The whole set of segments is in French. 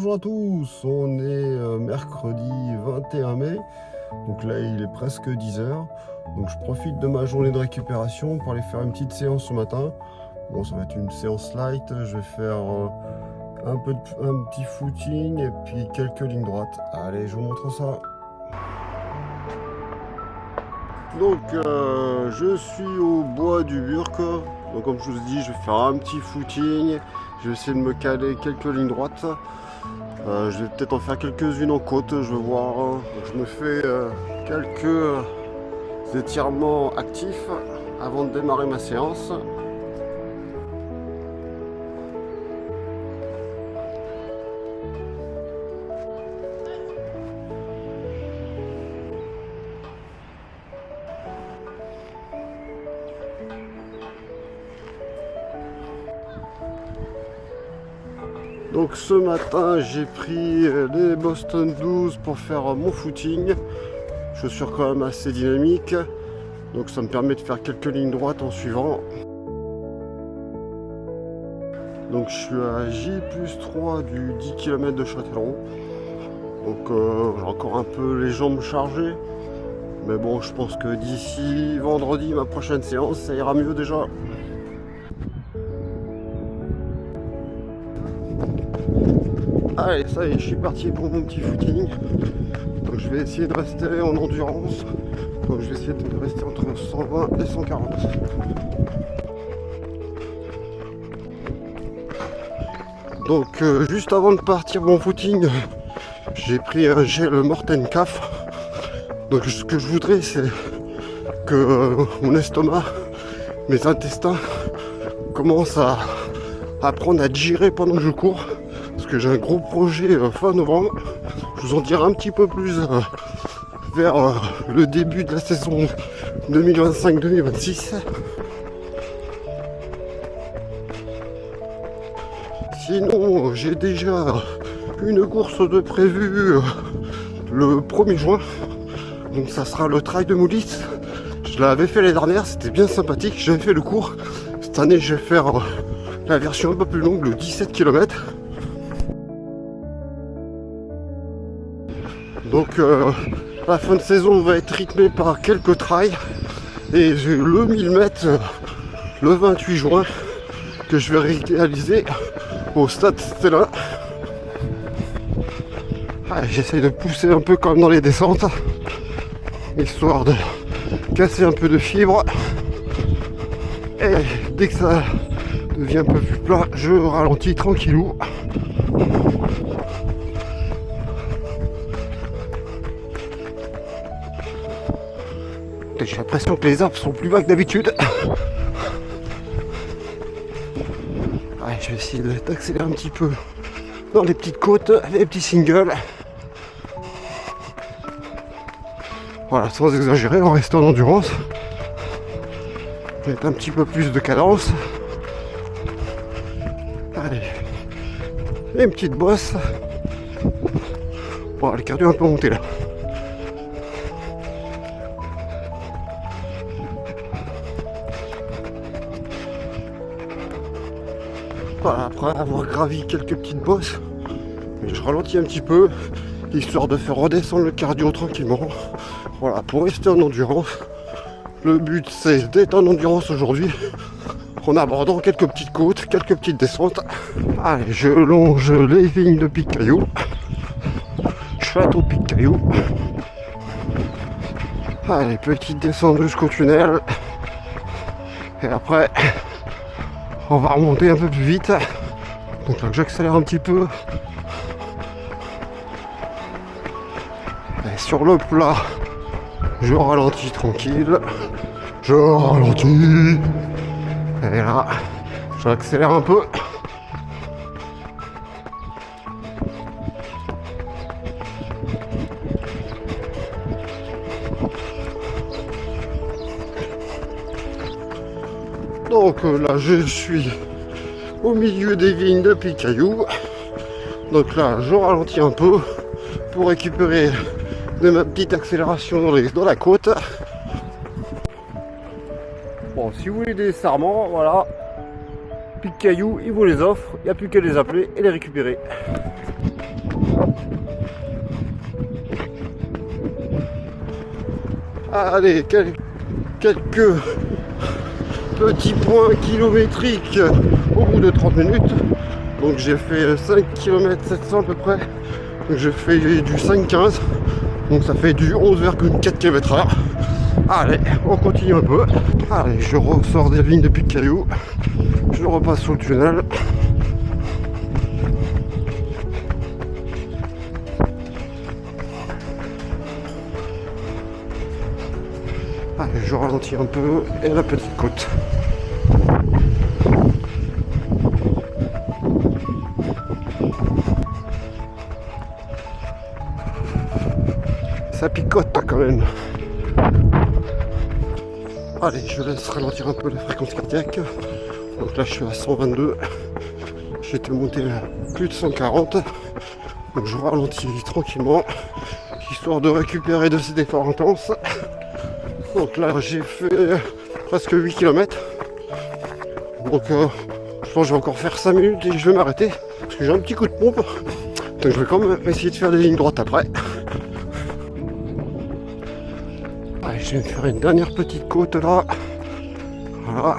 Bonjour à tous, on est mercredi 21 mai, donc là il est presque 10 heures. Donc je profite de ma journée de récupération pour aller faire une petite séance ce matin. Bon, ça va être une séance light, je vais faire un petit footing et puis quelques lignes droites. Allez, je vous montre ça. Donc je suis au bois du Burc, donc comme je vous ai dit, je vais faire un petit footing, je vais essayer de me caler quelques lignes droites. Je vais peut-être en faire quelques-unes en côte, je vais voir. Je me fais quelques étirements actifs avant de démarrer ma séance. Donc ce matin j'ai pris les Boston Blues pour faire mon footing. Chaussures quand même assez dynamiques. Donc ça me permet de faire quelques lignes droites en suivant. Donc je suis à J+3 du 10 km de Châtellerault. Donc j'ai encore un peu les jambes chargées. Mais bon, je pense que d'ici vendredi, ma prochaine séance, ça ira mieux déjà. Allez, ça y est, je suis parti pour mon petit footing. Donc je vais essayer de rester en endurance. Donc je vais essayer de rester entre 120 et 140. Donc juste avant de partir mon footing, j'ai pris un gel Morten Caf. Donc ce que je voudrais, c'est que mon estomac, mes intestins commencent à apprendre à digérer pendant que je cours. Parce que j'ai un gros projet fin novembre. Je vous en dirai un petit peu plus vers le début de la saison 2025-2026. Sinon, j'ai déjà une course de prévue le 1er juin. Donc ça sera le trail de Moulis. Je l'avais fait l'année dernière, c'était bien sympathique. J'avais fait le cours. Cette année, je vais faire la version un peu plus longue, le 17 km. Donc la fin de saison va être rythmée par quelques trails et j'ai le 1000 mètres le 28 juin que je vais réaliser au stade Stella. J'essaye de pousser un peu comme dans les descentes, histoire de casser un peu de fibre. Et dès que ça devient un peu plus plat, je ralentis tranquillou. J'ai l'impression que les arbres sont plus bas que d'habitude. Je vais essayer d'accélérer un petit peu dans les petites côtes, les petits singles. Voilà, sans exagérer, en restant en endurance. Mettre un petit peu plus de cadence. Allez, une petite bosse. Bon, le cardio est un peu monté là. Voilà, après avoir gravi quelques petites bosses, je ralentis un petit peu, histoire de faire redescendre le cardio tranquillement. Voilà, pour rester en endurance. Le but c'est d'être en endurance aujourd'hui, en abordant quelques petites côtes, quelques petites descentes. Allez, je longe les vignes de Pic-Caillou. Château Pic-Caillou. Allez, petite descente jusqu'au tunnel. Et après, on va remonter un peu plus vite. Donc là, j'accélère un petit peu. Et sur le plat, je ralentis tranquille. Je ralentis. Et là, j'accélère un peu. Donc là, je suis au milieu des vignes de Pic-Caillou. Donc là, je ralentis un peu pour récupérer de ma petite accélération dans la côte. Bon, si vous voulez des sarments, voilà, Pic-Caillou, il vous les offre. Il n'y a plus qu'à les appeler et les récupérer. Allez, quelques petits points kilométriques au bout de 30 minutes. Donc j'ai fait 5 km 700 à peu près. Donc j'ai fait du 5,15. Donc ça fait du 11,4 km/h. Allez, on continue un peu. Allez, je ressors des lignes de Pic-Caillou. Je repasse sous le tunnel. Allez, je ralentis un peu et la petite côte. Ça picote quand même. Allez, je laisse ralentir un peu la fréquence cardiaque. Donc là, je suis à 122. J'étais monté à plus de 140. Donc je ralentis tranquillement, histoire de récupérer de ces efforts intenses. Donc là, j'ai fait presque 8 km. Donc je pense que je vais encore faire 5 minutes et je vais m'arrêter. Parce que j'ai un petit coup de pompe. Donc je vais quand même essayer de faire des lignes droites après. Allez, je vais me faire une dernière petite côte là. Voilà.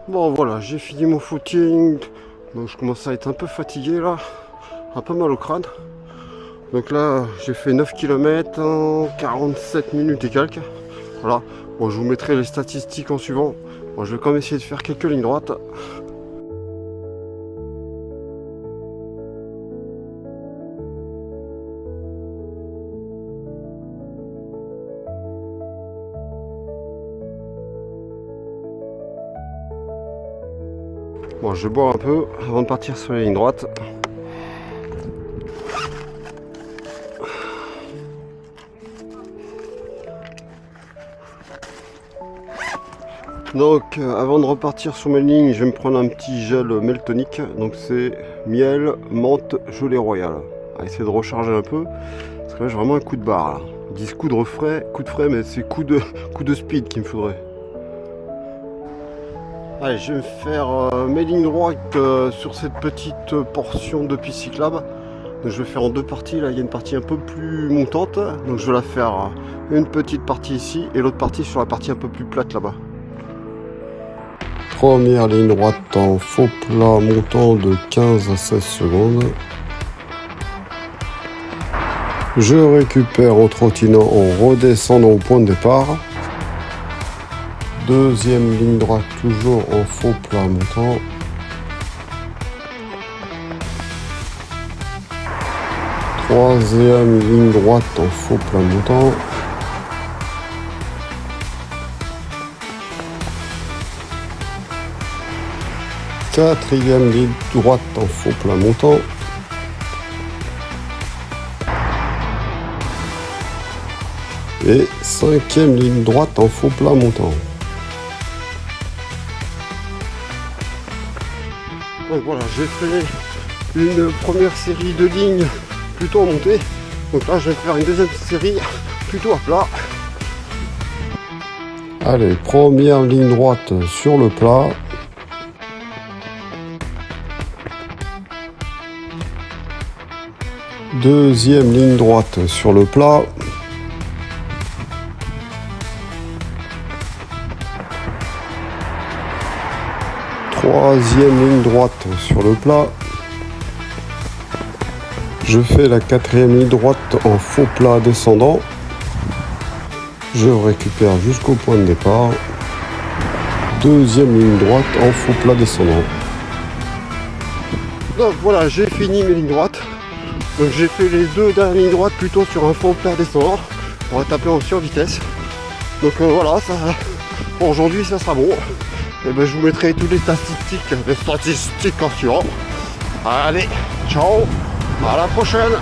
Bon voilà, j'ai fini mon footing. Donc je commence à être un peu fatigué là. Un peu mal au crâne. Donc là, j'ai fait 9 km en 47 minutes et quelques. Voilà. Bon, je vous mettrai les statistiques en suivant. Bon, je vais quand même essayer de faire quelques lignes droites. Bon, je vais boire un peu avant de partir sur les lignes droites. Donc avant de repartir sur mes lignes, je vais me prendre un petit gel Meltonic. Donc c'est miel, menthe, gelée royale. À essayer de recharger un peu. Parce que là j'ai vraiment un coup de barre là. Ils disent coup de frais, mais c'est coup de speed qu'il me faudrait. Allez, je vais me faire mes lignes droites sur cette petite portion de piste cyclable. Donc je vais faire en deux parties. Là il y a une partie un peu plus montante. Donc je vais la faire une petite partie ici et l'autre partie sur la partie un peu plus plate là-bas. Première ligne droite en faux plat montant de 15 à 16 secondes. Je récupère en trottinant en redescendant au point de départ. Deuxième ligne droite toujours en faux plat montant. Troisième ligne droite en faux plat montant. Quatrième ligne droite en faux plat montant. Et cinquième ligne droite en faux plat montant. Donc voilà, j'ai fait une première série de lignes plutôt en montée. Donc là, je vais faire une deuxième série plutôt à plat. Allez, première ligne droite sur le plat. Deuxième ligne droite sur le plat. Troisième ligne droite sur le plat. Je fais la quatrième ligne droite en faux plat descendant. Je récupère jusqu'au point de départ. Deuxième ligne droite en faux plat descendant. Donc voilà, j'ai fini mes lignes droites. Donc j'ai fait les deux dernières lignes droites plutôt sur un faux plat descendant. On va taper en survitesse. Donc voilà, ça, pour aujourd'hui ça sera bon. Et ben, je vous mettrai toutes les statistiques en suivant. Allez, ciao, à la prochaine.